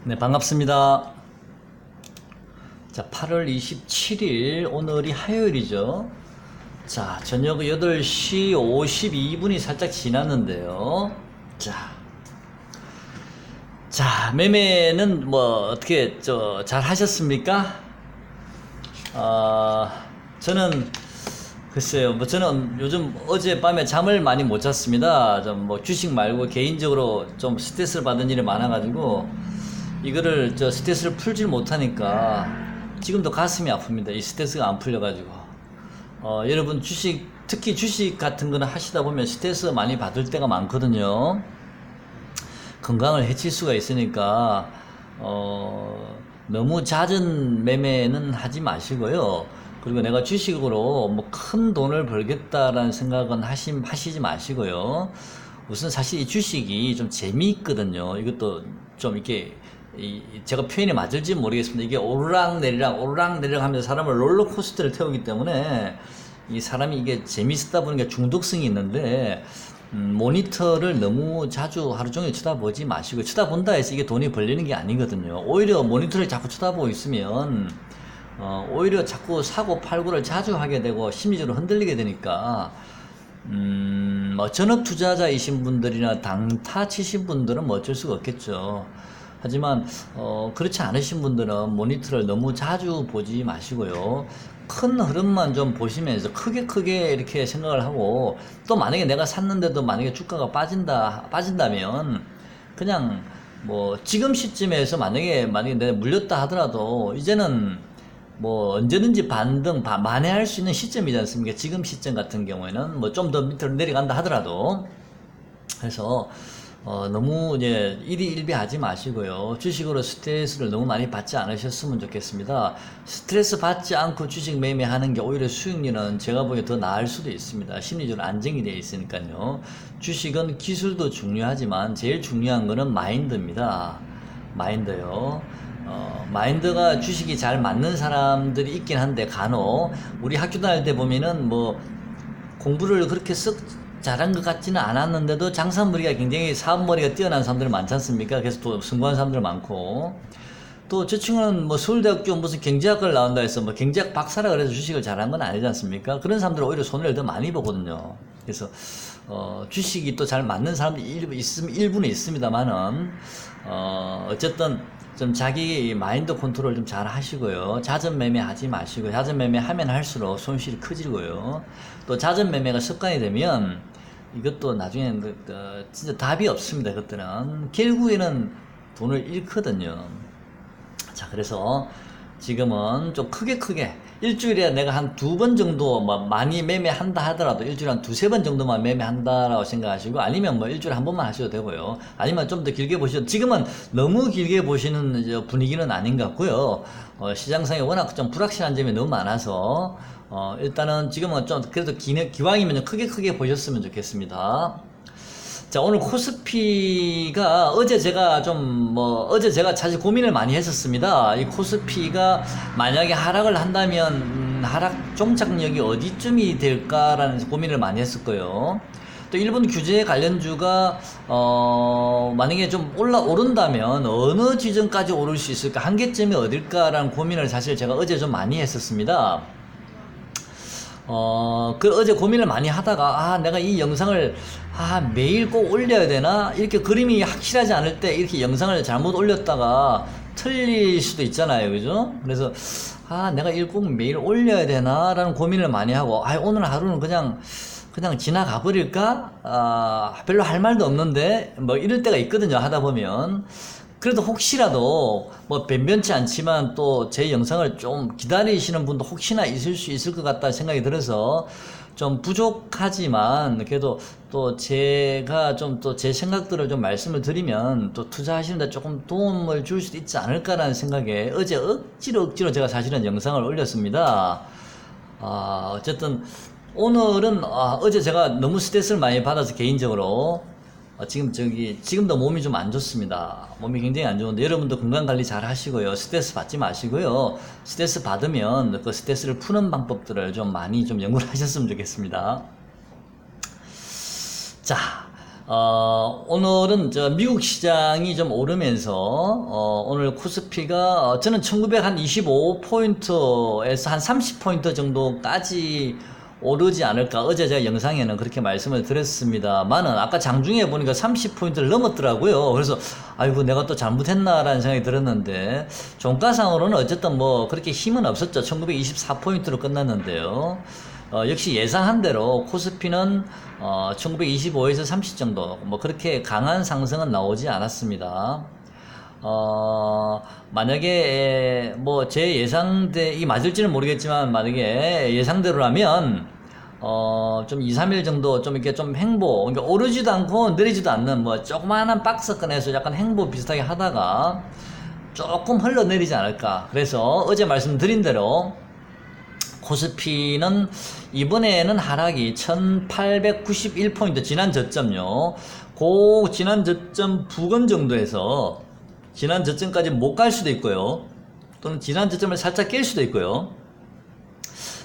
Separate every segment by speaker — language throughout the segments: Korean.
Speaker 1: 네, 반갑습니다. 자, 8월 27일, 오늘이 화요일이죠. 자, 저녁 8시 52분이 살짝 지났는데요. 매매는 뭐, 어떻게, 잘 하셨습니까? 저는, 글쎄요, 뭐, 저는 요즘 어젯밤에 잠을 많이 못 잤습니다. 좀 뭐, 주식 말고 개인적으로 좀 스트레스를 받은 일이 많아가지고, 이거를 스트레스를 풀질 못하니까 지금도 가슴이 아픕니다. 이 스트레스가 안 풀려가지고. 여러분 주식, 특히 주식 같은 거는 하시다 보면 스트레스 많이 받을 때가 많거든요. 건강을 해칠 수가 있으니까 너무 잦은 매매는 하지 마시고요. 그리고 내가 주식으로 뭐 큰 돈을 벌겠다라는 생각은 하시지 마시고요. 우선 사실 이 주식이 좀 재미있거든요. 이것도 좀 이렇게 제가 표현이 맞을지 모르겠습니다. 이게 오르락내리락 오르락내리락 하면서 사람을 롤러코스터를 태우기 때문에 이 사람이 이게 재밌다 보니까 중독성이 있는데 모니터를 너무 자주 하루 종일 쳐다보지 마시고, 쳐다본다 해서 이게 돈이 벌리는 게 아니거든요. 오히려 모니터를 자꾸 쳐다보고 있으면 오히려 자꾸 사고 팔고를 자주 하게 되고 심리적으로 흔들리게 되니까 뭐 전업 투자자이신 분들이나 당타 치신 분들은 뭐 어쩔 수가 없겠죠. 하지만 그렇지 않으신 분들은 모니터를 너무 자주 보지 마시고요. 큰 흐름만 좀 보시면서 크게 이렇게 생각을 하고, 또 만약에 내가 샀는데도 만약에 주가가 빠진다면 그냥 뭐 지금 시점에서 만약에 내가 물렸다 하더라도 이제는 뭐 언제든지 반등 만회할 수 있는 시점이지 않습니까? 지금 시점 같은 경우에는 뭐 좀 더 밑으로 내려간다 하더라도. 그래서 너무 이제 일희일비하지 마시고요. 주식으로 스트레스를 너무 많이 받지 않으셨으면 좋겠습니다. 스트레스 받지 않고 주식 매매하는 게 오히려 수익률은 제가 보기에 더 나을 수도 있습니다. 심리적으로 안정이 되어 있으니까요. 주식은 기술도 중요하지만 제일 중요한 거는 마인드입니다. 마인드요. 마인드가 주식이 잘 맞는 사람들이 있긴 한데, 간혹 우리 학교 다닐 때 보면은 뭐 공부를 그렇게 썩 잘한 것 같지는 않았는데도 장사머리가 굉장히 사업머리가 뛰어난 사람들 많지 않습니까? 그래서 또 성공한 사람들 많고, 또 저 친구는 뭐 서울대학교 무슨 경제학과를 나온다 해서 뭐 경제학 박사라 그래서 주식을 잘한 건 아니지 않습니까? 그런 사람들은 오히려 손해를 더 많이 보거든요. 그래서 주식이 또 잘 맞는 사람들이 일부는 있습니다만은 어쨌든 좀 자기 마인드 컨트롤 좀 잘 하시고요. 자전 매매 하지 마시고, 자전 매매 하면 할수록 손실이 커지고요. 또 자전 매매가 습관이 되면 이것도 나중에는 진짜 답이 없습니다. 그것들은 결국에는 돈을 잃거든요. 자, 그래서 지금은 좀 크게 일주일에 내가 한 2번 정도 뭐 많이 매매한다 하더라도 일주일에 한 2~3번 정도만 매매한다라고 생각하시고, 아니면 뭐 일주일에 한 번만 하셔도 되고요. 아니면 좀 더 길게 보셔도, 지금은 너무 길게 보시는 분위기는 아닌 것 같고요. 시장상에 워낙 좀 불확실한 점이 너무 많아서 일단은 지금은 좀 그래도 기왕이면 크게 보셨으면 좋겠습니다. 자, 오늘 코스피가 어제 제가 사실 고민을 많이 했었습니다. 이 코스피가 만약에 하락을 한다면 하락 종착역이 어디쯤이 될까라는 고민을 많이 했었고요. 또 일본 규제 관련주가 만약에 좀 오른다면 어느 지점까지 오를 수 있을까, 한계점이 어딜까라는 고민을 사실 제가 어제 좀 많이 했었습니다. 어제 고민을 많이 하다가, 내가 이 영상을, 매일 꼭 올려야 되나? 이렇게 그림이 확실하지 않을 때 이렇게 영상을 잘못 올렸다가 틀릴 수도 있잖아요. 그죠? 그래서, 내가 이걸 꼭 매일 올려야 되나? 라는 고민을 많이 하고, 오늘 하루는 그냥 지나가 버릴까? 별로 할 말도 없는데, 뭐 이럴 때가 있거든요. 하다 보면. 그래도 혹시라도 뭐 변변치 않지만 또 제 영상을 좀 기다리시는 분도 혹시나 있을 수 있을 것 같다는 생각이 들어서, 좀 부족하지만 그래도 또 제가 좀 또 제 생각들을 좀 말씀을 드리면 또 투자하시는데 조금 도움을 줄 수도 있지 않을까라는 생각에 어제 억지로 제가 사실은 영상을 올렸습니다. 어쨌든 오늘은 어제 제가 너무 스트레스를 많이 받아서 개인적으로 지금도 몸이 좀 안 좋습니다. 몸이 굉장히 안 좋은데, 여러분도 건강 관리 잘 하시고요. 스트레스 받지 마시고요. 스트레스 받으면 그 스트레스를 푸는 방법들을 좀 많이 좀 연구를 하셨으면 좋겠습니다. 자, 오늘은 미국 시장이 좀 오르면서, 오늘 코스피가, 저는 1925포인트에서 한 30포인트 정도까지 오르지 않을까. 어제 제가 영상에는 그렇게 말씀을 드렸습니다만은, 아까 장중에 보니까 30포인트를 넘었더라고요. 그래서, 아이고, 내가 또 잘못했나라는 생각이 들었는데, 종가상으로는 어쨌든 뭐, 그렇게 힘은 없었죠. 1924포인트로 끝났는데요. 역시 예상한 대로 코스피는 1925에서 30 정도 뭐 그렇게 강한 상승은 나오지 않았습니다. 만약에 뭐 제 예상대 이 맞을지는 모르겠지만 만약에 예상대로라면 좀 2, 3일 정도 좀 이렇게 좀 횡보, 그러니까 오르지도 않고 내리지도 않는 뭐 조그마한 박스권에서 약간 횡보 비슷하게 하다가 조금 흘러내리지 않을까. 그래서 어제 말씀드린 대로 코스피는 이번에는 하락이 1891포인트 지난 저점요. 그 지난 저점 부근 정도에서 지난 저점까지 못 갈 수도 있고요. 또는 지난 저점을 살짝 깰 수도 있고요.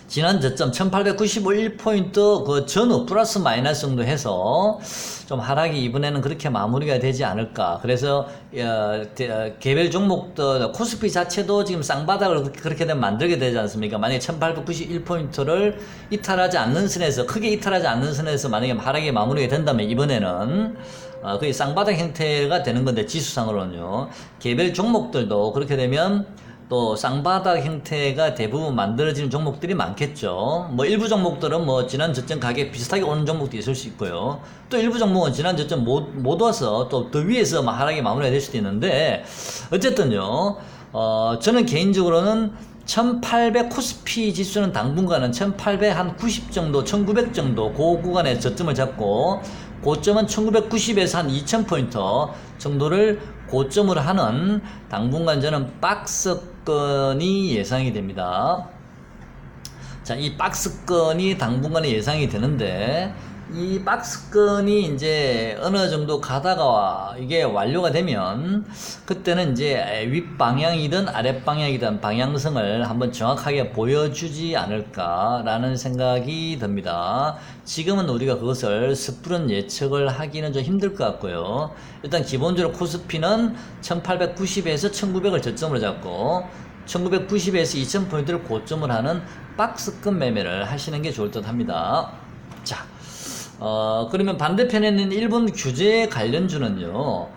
Speaker 1: 지난 저점 1891포인트 그 전후 플러스 마이너스 정도 해서 좀 하락이 이번에는 그렇게 마무리가 되지 않을까. 그래서 개별 종목들 코스피 자체도 지금 쌍바닥을 그렇게 되면 만들게 되지 않습니까? 만약에 1891포인트를 이탈하지 않는 선에서 크게 이탈하지 않는 선에서 만약에 하락이 마무리가 된다면 이번에는 거의 쌍바닥 형태가 되는 건데 지수상으로는요. 개별 종목들도 그렇게 되면 또 쌍바닥 형태가 대부분 만들어지는 종목들이 많겠죠. 뭐 일부 종목들은 뭐 지난 저점 가격 비슷하게 오는 종목도 있을 수 있고요. 또 일부 종목은 지난 저점 못 와서 또 더 위에서 막 하락이 마무리가 될 수도 있는데 어쨌든요. 저는 개인적으로는 1800 코스피 지수는 당분간은 1890 정도, 1900 정도 그 구간에 저점을 잡고 고점은 1990에서 한 2000포인트 정도를 고점으로 하는 당분간 저는 박스권이 예상이 됩니다. 자, 이 박스권이 당분간에 예상이 되는데 이 박스권이 이제 어느 정도 가다가 이게 완료가 되면 그때는 이제 윗방향이든 아랫방향이든 방향성을 한번 정확하게 보여주지 않을까라는 생각이 듭니다. 지금은 우리가 그것을 섣부른 예측을 하기는 좀 힘들 것 같고요. 일단 기본적으로 코스피는 1890에서 1900을 저점으로 잡고 1990에서 2000포인트를 고점을 하는 박스권 매매를 하시는 게 좋을 듯 합니다. 자, 그러면 반대편에는 일본 규제 관련주는요,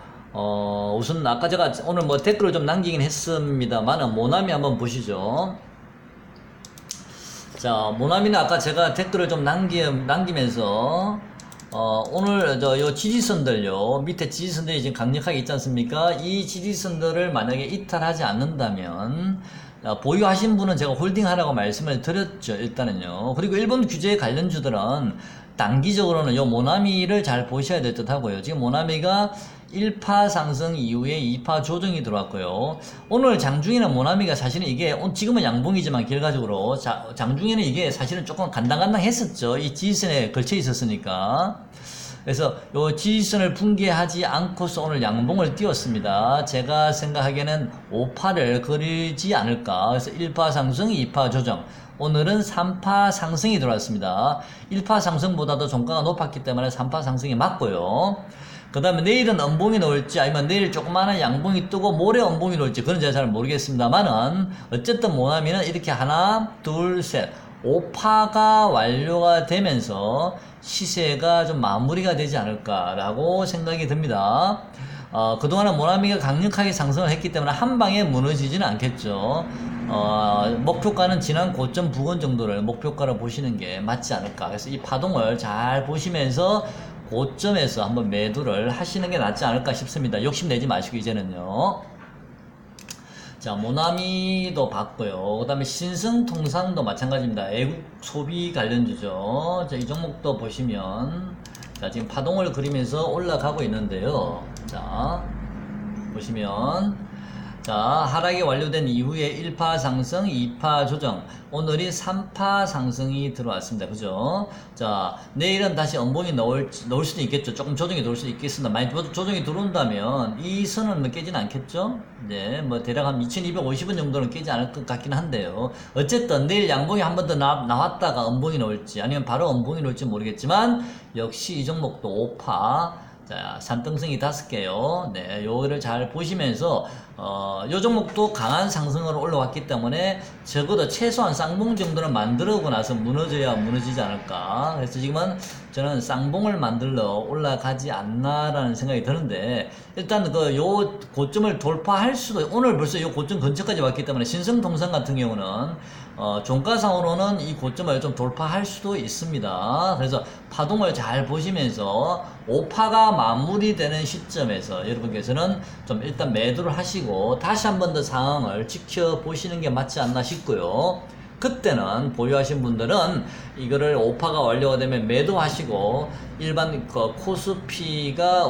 Speaker 1: 우선 아까 제가 오늘 뭐 댓글을 좀 남기긴 했습니다만, 모나미 한번 보시죠. 자, 모나미는 아까 제가 댓글을 좀 남기면서, 오늘 요 지지선들요, 밑에 지지선들이 지금 강력하게 있지 않습니까? 이 지지선들을 만약에 이탈하지 않는다면, 보유하신 분은 제가 홀딩하라고 말씀을 드렸죠, 일단은요. 그리고 일본 규제 관련주들은 단기적으로는 요 모나미를 잘 보셔야 될 듯 하고요. 지금 모나미가 1파 상승 이후에 2파 조정이 들어왔고요. 오늘 장중에는 모나미가 사실은 이게 지금은 양봉이지만 결과적으로 장중에는 이게 사실은 조금 간당간당 했었죠. 이 지지선에 걸쳐 있었으니까. 그래서 요 지지선을 붕괴하지 않고서 오늘 양봉을 띄웠습니다. 제가 생각하기에는 5파를 그리지 않을까. 그래서 1파 상승, 2파 조정. 오늘은 3파 상승이 들어왔습니다. 1파 상승보다도 종가가 높았기 때문에 3파 상승이 맞고요. 그 다음에 내일은 음봉이 나올지 아니면 내일 조그마한 양봉이 뜨고 모레 음봉이 나올지 그건 제가 잘 모르겠습니다만은 어쨌든 모나미는 이렇게 하나, 둘, 셋 5파가 완료가 되면서 시세가 좀 마무리가 되지 않을까라고 생각이 듭니다. 그동안은 모나미가 강력하게 상승을 했기 때문에 한 방에 무너지지는 않겠죠. 목표가는 지난 고점 부근 정도를 목표가로 보시는 게 맞지 않을까. 그래서 이 파동을 잘 보시면서 고점에서 한번 매도를 하시는 게 낫지 않을까 싶습니다. 욕심내지 마시고 이제는요. 자, 모나미도 봤고요. 그 다음에 신승통상도 마찬가지입니다. 애국 소비 관련주죠. 자, 이 종목도 보시면 자, 지금 파동을 그리면서 올라가고 있는데요. 자, 보시면 자, 하락이 완료된 이후에 1파 상승, 2파 조정, 오늘이 3파 상승이 들어왔습니다. 그죠? 자, 내일은 다시 음봉이 나올 수도 있겠죠. 조금 조정이 들어올 수도 있겠습니다. 많이 조정이 들어온다면 이 선은 뭐 깨지는 않겠죠? 네, 뭐 대략 한 2250원 정도는 깨지 않을 것 같긴 한데요. 어쨌든 내일 양봉이 한 번 더 나왔다가 음봉이 나올지 아니면 바로 음봉이 나올지 모르겠지만 역시 이 종목도 5파 자, 산등성이 5개요. 네, 요거를 잘 보시면서, 요 종목도 강한 상승으로 올라왔기 때문에 적어도 최소한 쌍봉 정도는 만들어오고 나서 무너져야 무너지지 않을까. 그래서 지금은 저는 쌍봉을 만들러 올라가지 않나라는 생각이 드는데, 일단 요 고점을 돌파할 수도, 오늘 벌써 요 고점 근처까지 왔기 때문에 신성통상 같은 경우는 종가상으로는 이 고점을 좀 돌파할 수도 있습니다. 그래서 파동을 잘 보시면서 5파가 마무리되는 시점에서 여러분께서는 좀 일단 매도를 하시고 다시 한 번 더 상황을 지켜보시는 게 맞지 않나 싶고요. 그때는 보유하신 분들은 이거를 5파가 완료가 되면 매도하시고 일반 코스피가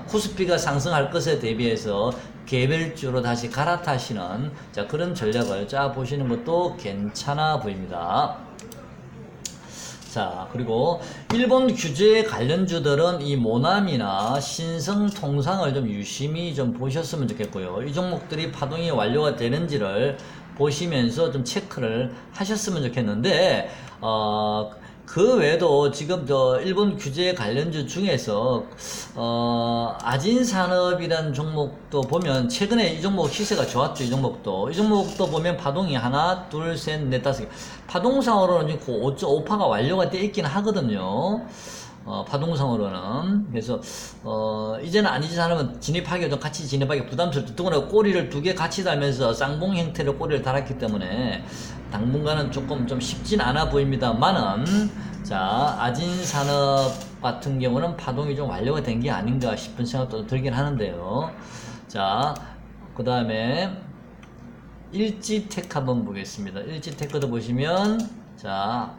Speaker 1: 코스피가 상승할 것에 대비해서 개별주로 다시 갈아타시는 그런 전략을 짜 보시는 것도 괜찮아 보입니다. 자, 그리고 일본 규제 관련주들은 이 모나미나 신성통상을 좀 유심히 좀 보셨으면 좋겠고요. 이 종목들이 파동이 완료가 되는지를 보시면서 좀 체크를 하셨으면 좋겠는데, 그 외에도 지금 일본 규제 관련주 중에서 아진산업이라는 종목도 보면 최근에 이 종목 시세가 좋았죠. 이 종목도 보면 파동이 하나, 둘, 셋, 넷, 다섯 개. 파동상으로는 지금 5.5파가 완료가 되어 있긴 하거든요. 파동상으로는. 그래서, 이제는 아니지않으면 진입하기가 좀 같이 진입하기 부담스럽죠. 더구나 꼬리를 2개 같이 달면서 쌍봉 형태로 꼬리를 달았기 때문에 당분간은 조금 좀 쉽진 않아 보입니다만은, 자, 아진산업 같은 경우는 파동이 좀 완료가 된 게 아닌가 싶은 생각도 들긴 하는데요. 자, 그 다음에, 일지텍 한번 보겠습니다. 일지텍도 보시면, 자,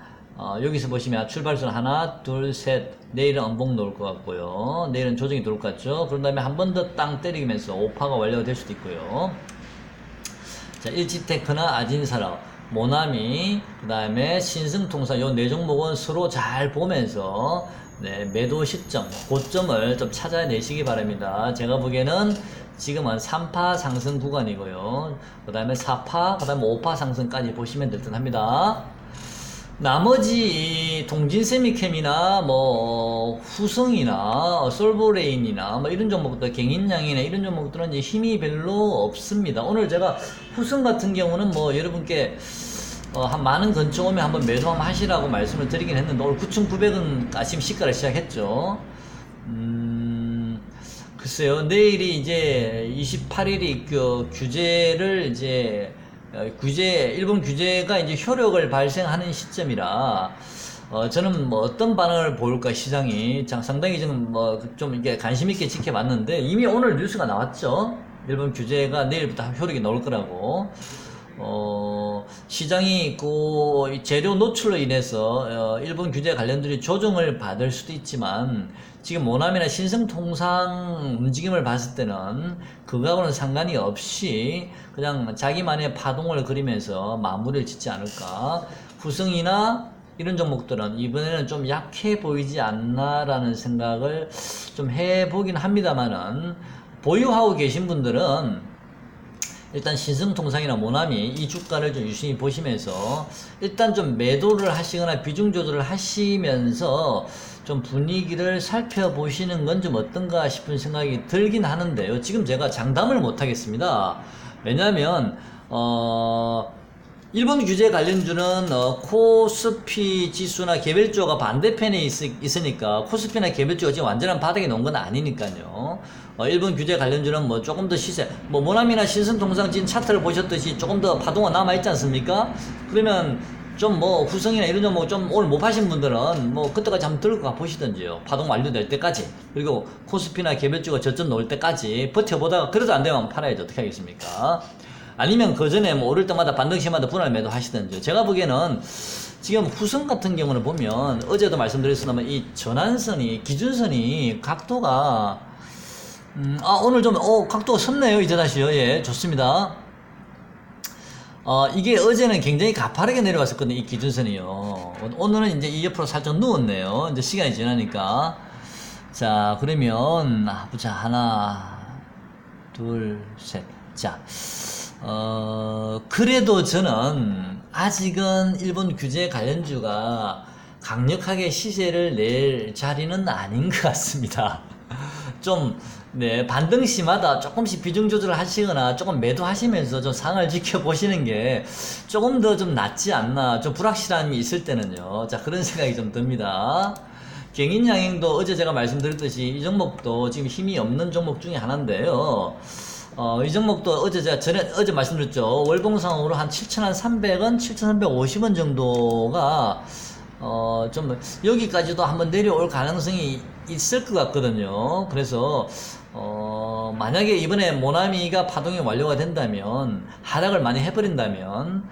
Speaker 1: 여기서 보시면 출발선 하나, 둘, 셋. 내일은 엄봉 놓을 것 같고요. 내일은 조정이 들어올 것 같죠. 그런 다음에 한 번 더 땅 때리면서 5파가 완료가 될 수도 있고요. 자, 일지테크나 아진산업, 모나미, 그 다음에 신승통상, 요 네 종목은 서로 잘 보면서, 네, 매도 시점, 고점을 좀 찾아내시기 바랍니다. 제가 보기에는 지금은 3파 상승 구간이고요. 그 다음에 4파, 그 다음에 5파 상승까지 보시면 될 듯 합니다. 나머지 동진세미캠이나 뭐 후성이나 솔보레인이나 뭐 이런 종목들, 갱인양이나 이런 종목들은 이제 힘이 별로 없습니다. 오늘 제가 후성 같은 경우는 뭐 여러분께 한 만원 근처 오면 한번 매도 한번 하시라고 말씀을 드리긴 했는데 오늘 9,900원 아침 시가를 시작했죠. 글쎄요, 내일이 이제 28일이 그 규제를 이제 일본 규제가 이제 효력을 발생하는 시점이라, 저는 뭐 어떤 반응을 보일까 시장이 상당히 지금 뭐 좀 이게 관심 있게 지켜봤는데 이미 오늘 뉴스가 나왔죠. 일본 규제가 내일부터 효력이 나올 거라고. 시장이 그 재료 노출로 인해서 일본 규제 관련들이 조정을 받을 수도 있지만 지금 모나미나 신성통상 움직임을 봤을 때는 그거하고는 상관이 없이 그냥 자기만의 파동을 그리면서 마무리를 짓지 않을까. 후성이나 이런 종목들은 이번에는 좀 약해 보이지 않나라는 생각을 좀 해보긴 합니다만은 보유하고 계신 분들은 일단 신성통상이나 모나미 이 주가를 좀 유심히 보시면서 일단 좀 매도를 하시거나 비중 조절을 하시면서 좀 분위기를 살펴보시는 건 좀 어떤가 싶은 생각이 들긴 하는데요. 지금 제가 장담을 못 하겠습니다. 왜냐하면 일본 규제 관련주는 코스피 지수나 개별주가 반대편에 있으니까 코스피나 개별주가 지금 완전한 바닥에 놓은 건 아니니까요. 일본 규제 관련주는 뭐 조금 더 시세, 뭐 모나미나 신성통상 지금 차트를 보셨듯이 조금 더 파동가 남아있지 않습니까? 그러면 좀 뭐 후성이나 이런 종목 좀 오늘 못 파신 분들은 뭐 그때까지 한번 들고 가 보시던지요. 파동 완료될 때까지. 그리고 코스피나 개별주가 저점 놓을 때까지 버텨보다가 그래도 안 되면 팔아야지 어떻게 하겠습니까? 아니면 그 전에 뭐 오를 때마다 반등시마다 분할 매도 하시던지. 제가 보기에는 지금 후성 같은 경우는 보면 어제도 말씀드렸습니다만 이 전환선이 기준선이 각도가 오늘 좀 각도가 섰네요. 이제 다시요. 예, 좋습니다. 이게 어제는 굉장히 가파르게 내려왔었거든요. 이 기준선이요. 오늘은 이제 이 옆으로 살짝 누웠네요. 이제 시간이 지나니까. 자, 그러면 보자. 하나, 둘, 셋. 자. 그래도 저는 아직은 일본 규제 관련주가 강력하게 시세를 낼 자리는 아닌 것 같습니다. 좀, 네, 반등시마다 조금씩 비중 조절을 하시거나 조금 매도하시면서 좀 상을 지켜보시는 게 조금 더 좀 낫지 않나. 좀 불확실함이 있을 때는요. 자, 그런 생각이 좀 듭니다. 경인양행도 어제 제가 말씀드렸듯이 이 종목도 지금 힘이 없는 종목 중에 하나인데요. 이 종목도 어제 제가 어제 말씀드렸죠. 월봉상으로 한 7,300원, 7,350원 정도가, 좀, 여기까지도 한번 내려올 가능성이 있을 것 같거든요. 그래서, 만약에 이번에 모나미가 파동이 완료가 된다면, 하락을 많이 해버린다면,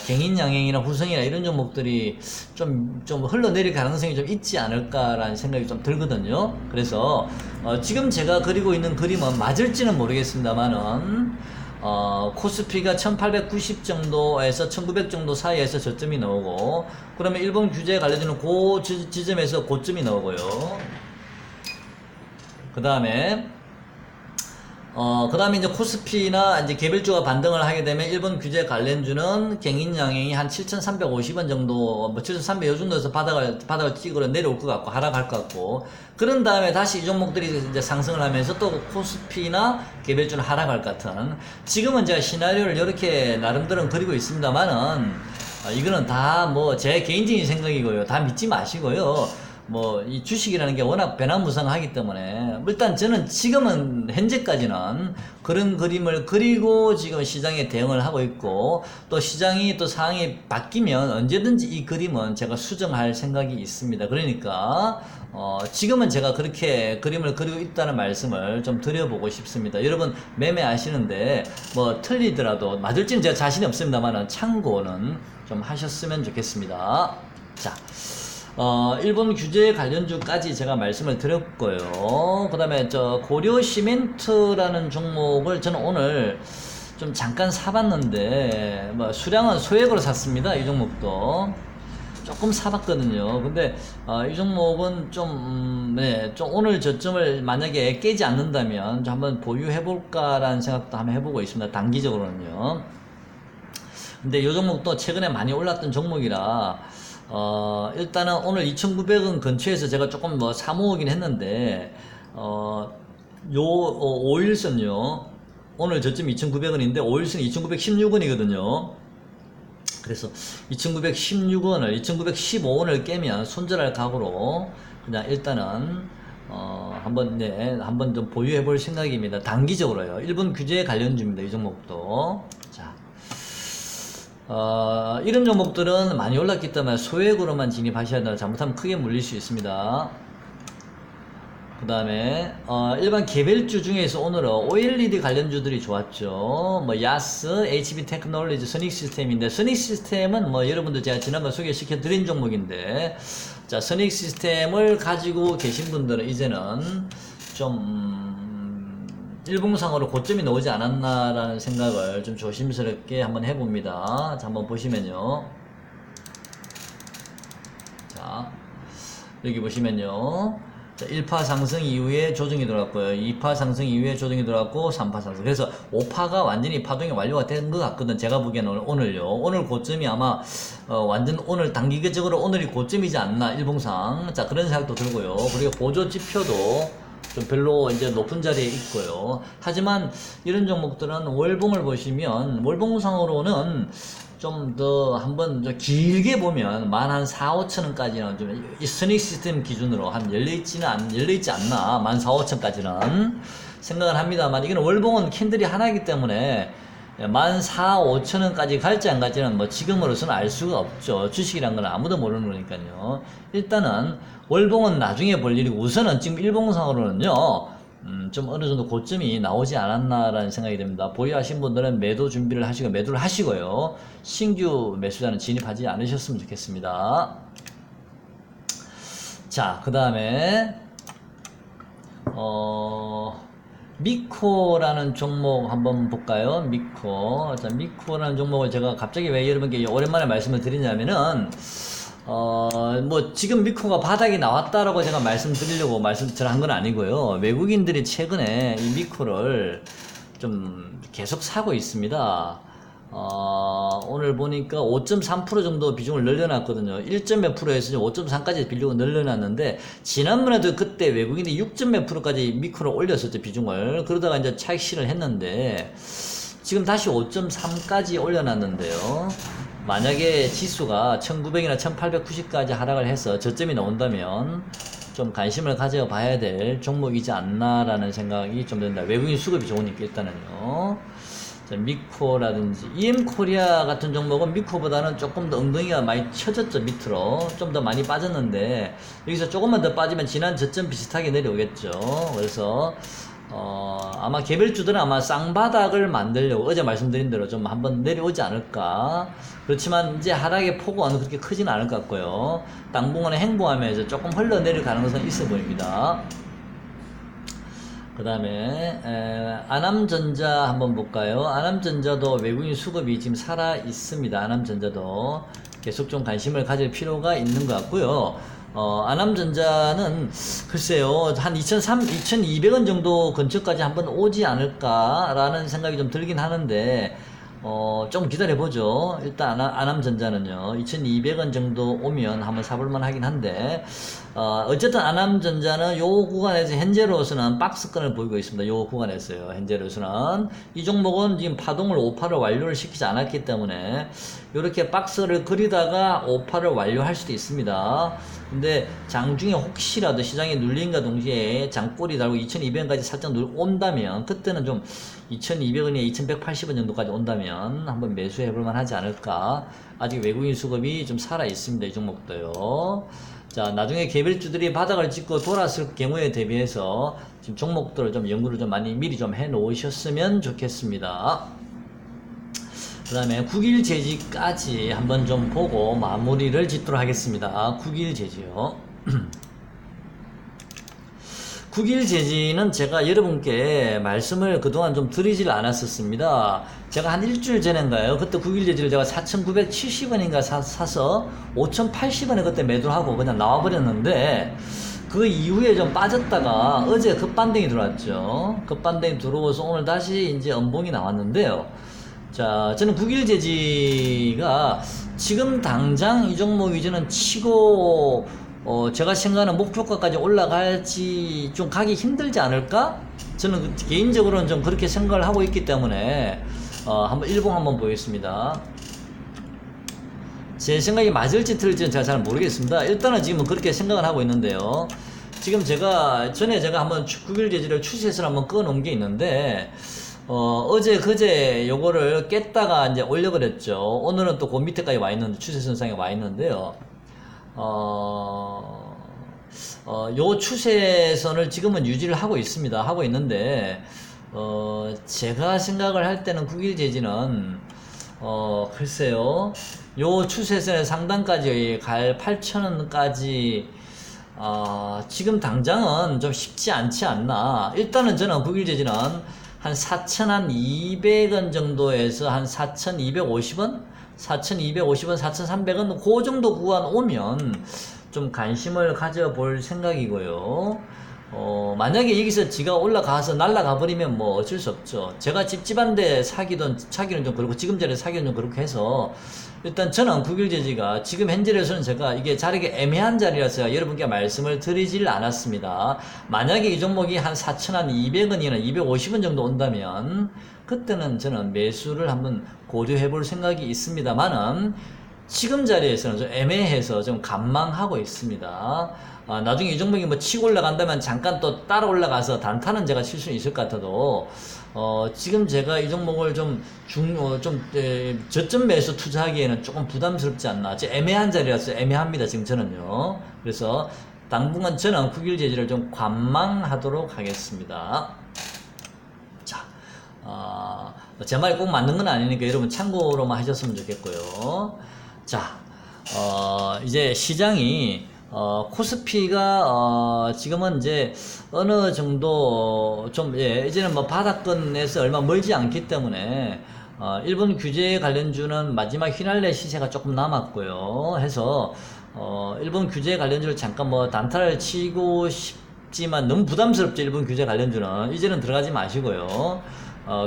Speaker 1: 경인양행이나 후성이나 이런 종목들이 좀 흘러내릴 가능성이 좀 있지 않을까라는 생각이 좀 들거든요. 그래서, 지금 제가 그리고 있는 그림은 맞을지는 모르겠습니다만은, 코스피가 1890 정도에서 1900 정도 사이에서 저점이 나오고, 그러면 일본 규제에 관련되는 그 지점에서 고점이 나오고요. 그 다음에 이제 코스피나 이제 개별주가 반등을 하게 되면 일본 규제 관련주는 경인양행이 한 7,350원 정도, 뭐 7,300 요 정도에서 바닥을 찍으러 내려올 것 같고, 하락할 것 같고, 그런 다음에 다시 이 종목들이 이제 상승을 하면서 또 코스피나 개별주는 하락할 것 같은, 지금은 제가 시나리오를 이렇게 나름대로 그리고 있습니다만은, 이거는 다 뭐 제 개인적인 생각이고요. 다 믿지 마시고요. 뭐 이 주식이라는 게 워낙 변화무쌍하기 때문에 일단 저는 지금은 현재까지는 그런 그림을 그리고 지금 시장에 대응을 하고 있고, 또 시장이 또 상황이 바뀌면 언제든지 이 그림은 제가 수정할 생각이 있습니다. 그러니까 지금은 제가 그렇게 그림을 그리고 있다는 말씀을 좀 드려보고 싶습니다. 여러분 매매하시는데 뭐 틀리더라도 맞을지는 제가 자신이 없습니다만 참고는 좀 하셨으면 좋겠습니다. 자, 일본 규제 관련주까지 제가 말씀을 드렸고요. 그 다음에 고려 시멘트라는 종목을 저는 오늘 좀 잠깐 사봤는데, 뭐 수량은 소액으로 샀습니다. 이 종목도 조금 사봤거든요. 근데 이 종목은 좀 오늘 저점을 만약에 깨지 않는다면 좀 한번 보유해볼까라는 생각도 한번 해보고 있습니다. 단기적으로는요. 근데 이 종목도 최근에 많이 올랐던 종목이라 일단은 오늘 2,900원 근처에서 제가 조금 뭐 사모으긴 했는데, 5일선요. 오늘 저점 2,900원인데, 5일선 2,916원이거든요. 그래서 2,916원을, 2,915원을 깨면 손절할 각오로 그냥 일단은, 한번 좀 보유해 볼 생각입니다. 단기적으로요. 일본 규제 관련주입니다. 이 종목도. 자. 이런 종목들은 많이 올랐기 때문에 소액으로만 진입하셔야 된다. 잘못하면 크게 물릴 수 있습니다. 그 다음에 일반 개별주 중에서 오늘은 OLED 관련주들이 좋았죠. 뭐 야스, HB 테크놀로지, 선익 시스템인데, 선익 시스템은 뭐 여러분들 제가 지난번 소개시켜 드린 종목인데, 자, 선익 시스템을 가지고 계신 분들은 이제는 좀 일봉상으로 고점이 나오지 않았나라는 생각을 좀 조심스럽게 한번 해봅니다. 자, 한번 보시면요. 자, 여기 보시면요. 자, 1파 상승 이후에 조정이 들어왔고요. 2파 상승 이후에 조정이 들어왔고, 3파 상승. 그래서 5파가 완전히 파동이 완료가 된 것 같거든. 제가 보기에는 오늘요. 오늘 고점이 아마, 완전 오늘 단기적으로 오늘이 고점이지 않나, 일봉상. 자, 그런 생각도 들고요. 그리고 보조 지표도 좀 별로 이제 높은 자리에 있고요. 하지만 이런 종목들은 월봉을 보시면 월봉상으로는 좀 더 한번 좀 길게 보면 만 한 4, 5천원까지는 좀 이 선익 시스템 기준으로 한 열려있지 않나, 만 4, 5천까지는 생각을 합니다만, 이건 월봉은 캔들이 하나이기 때문에 만 4, 5천원까지 갈지 안 갈지는 뭐 지금으로서는 알 수가 없죠. 주식이란 건 아무도 모르는 거니까요. 일단은 월봉은 나중에 볼 일이고, 우선은 지금 일봉상으로는요, 좀 어느 정도 고점이 나오지 않았나라는 생각이 듭니다. 보유하신 분들은 매도 준비를 하시고, 매도를 하시고요. 신규 매수자는 진입하지 않으셨으면 좋겠습니다. 자, 그 다음에, 미코라는 종목 한번 볼까요? 미코. 자, 미코라는 종목을 제가 갑자기 왜 여러분께 오랜만에 말씀을 드리냐면은, 뭐, 지금 미코가 바닥이 나왔다라고 제가 말씀드리려고 말씀을 한 건 아니고요. 외국인들이 최근에 이 미코를 좀 계속 사고 있습니다. 오늘 보니까 5.3% 정도 비중을 늘려놨거든요. 1몇 %에서 5.3까지 비중을 늘려놨는데, 지난번에도 그때 외국인이 6몇 %까지 미크로 올렸었죠, 비중을. 그러다가 이제 차익실을 했는데, 지금 다시 5.3까지 올려놨는데요. 만약에 지수가 1900이나 1890까지 하락을 해서 저점이 나온다면, 좀 관심을 가져봐야 될 종목이지 않나라는 생각이 좀 든다. 외국인 수급이 좋으니까 일단은요. 미코라든지 EM코리아 같은 종목은 미코보다는 조금 더 엉덩이가 많이 쳐졌죠. 밑으로 좀 더 많이 빠졌는데, 여기서 조금만 더 빠지면 지난 저점 비슷하게 내려오겠죠. 그래서 아마 개별주들은 아마 쌍바닥을 만들려고 어제 말씀드린 대로 좀 한번 내려오지 않을까. 그렇지만 이제 하락의 폭은 그렇게 크지는 않을 것 같고요. 당분간은 행보하면서 조금 흘러내릴 가능성은 있어 보입니다. 그 다음에 아남전자 한번 볼까요? 아남전자도 외국인 수급이 지금 살아 있습니다. 아남전자도 계속 좀 관심을 가질 필요가 있는 것 같고요. 아남전자는 글쎄요, 한 2200원 정도 근처까지 한번 오지 않을까라는 생각이 좀 들긴 하는데, 좀 기다려보죠. 일단 아남전자는요, 2200원 정도 오면 한번 사볼만 하긴 한데, 어쨌든 아남전자는 요 구간에서 현재로서는 박스권을 보이고 있습니다. 요 구간에서요, 현재로서는. 이 종목은 지금 파동을 5파를 완료를 시키지 않았기 때문에, 요렇게 박스를 그리다가 5파를 완료할 수도 있습니다. 근데 장중에 혹시라도 시장이 눌린과 동시에 장꼬리 달고 2200원까지 살짝 온다면, 그때는 좀 2200원에 2180원 정도까지 온다면 한번 매수해 볼만 하지 않을까. 아직 외국인 수급이 좀 살아 있습니다. 이 종목도요. 자, 나중에 개별주들이 바닥을 찍고 돌았을 경우에 대비해서 지금 종목들을 좀 연구를 좀 많이 미리 좀 해 놓으셨으면 좋겠습니다. 그 다음에 국일제지까지 한번 좀 보고 마무리를 짓도록 하겠습니다. 국일제지요. 국일제지는 제가 여러분께 말씀을 그동안 좀 드리질 않았었습니다. 제가 한 일주일 전인가요? 그때 국일제지를 제가 4,970원인가 사서 5,080원에 그때 매도를 하고 그냥 나와버렸는데, 그 이후에 좀 빠졌다가 어제 급반등이 들어왔죠. 급반등이 들어와서 오늘 다시 이제 음봉이 나왔는데요. 자, 저는 국일제지가 지금 당장 이 종목 위주는 치고 제가 생각하는 목표가까지 올라갈지 좀 가기 힘들지 않을까? 저는 개인적으로는 좀 그렇게 생각을 하고 있기 때문에 한번 일봉 한번 보겠습니다. 제 생각이 맞을지 틀릴지는 제가 잘 모르겠습니다. 일단은 지금은 그렇게 생각을 하고 있는데요. 지금 전에 제가 한번 국일제지를 추세선을 한번 꺼 놓은 게 있는데, 어제 그제 요거를 깼다가 이제 올려버렸죠. 오늘은 또 그 밑에까지 와 있는데, 추세선상에 와 있는데요. 요 추세선을 지금은 유지를 하고 있습니다. 하고 있는데, 제가 생각을 할 때는 국일제지는, 글쎄요, 요 추세선의 상단까지 갈 8,000원까지, 지금 당장은 좀 쉽지 않지 않나. 일단은 저는 국일제지는 한 4,200원 정도에서 한 4,250원? 4,250원, 4,300원, 그 정도 구간 오면 좀 관심을 가져볼 생각이고요. 만약에 여기서 지가 올라가서 날아가 버리면 뭐 어쩔 수 없죠. 제가 찝찝한데 사기는 좀 그렇고, 지금 전에 사기는 좀 그렇게 해서, 일단 저는 국일제지가 지금 현재로서는 제가 이게 자리가 애매한 자리라서 여러분께 말씀을 드리질 않았습니다. 만약에 이 종목이 한 4,200원이나 250원 정도 온다면 그때는 저는 매수를 한번 고려해 볼 생각이 있습니다만은, 지금 자리에서는 좀 애매해서 좀 관망하고 있습니다. 나중에 이 종목이 뭐 치고 올라간다면 잠깐 또 따라 올라가서 단타는 제가 칠 수 있을 것 같아도, 지금 제가 이 종목을 저점 매수 투자하기에는 조금 부담스럽지 않나. 애매한 자리라서 애매합니다, 지금 저는요. 그래서 당분간 저는 국일제지를 좀 관망하도록 하겠습니다. 자, 제 말이 꼭 맞는 건 아니니까 여러분 참고로만 하셨으면 좋겠고요. 자, 이제 시장이, 코스피가, 지금은 이제 어느 정도 이제는 뭐 바닥권에서 얼마 멀지 않기 때문에, 일본 규제 관련주는 마지막 휘날레 시세가 조금 남았고요. 해서, 일본 규제 관련주를 잠깐 뭐 단타를 치고 싶지만 너무 부담스럽죠. 일본 규제 관련주는. 이제는 들어가지 마시고요.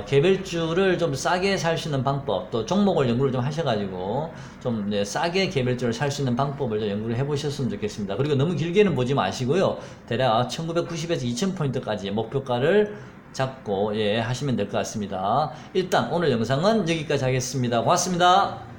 Speaker 1: 개별주를 좀 싸게 살 수 있는 방법, 또 종목을 연구를 좀 하셔가지고 좀 싸게 개별주를 살 수 있는 방법을 좀 연구를 해보셨으면 좋겠습니다. 그리고 너무 길게는 보지 마시고요. 대략 1990에서 2000포인트까지 목표가를 잡고 하시면 될 것 같습니다. 일단 오늘 영상은 여기까지 하겠습니다. 고맙습니다.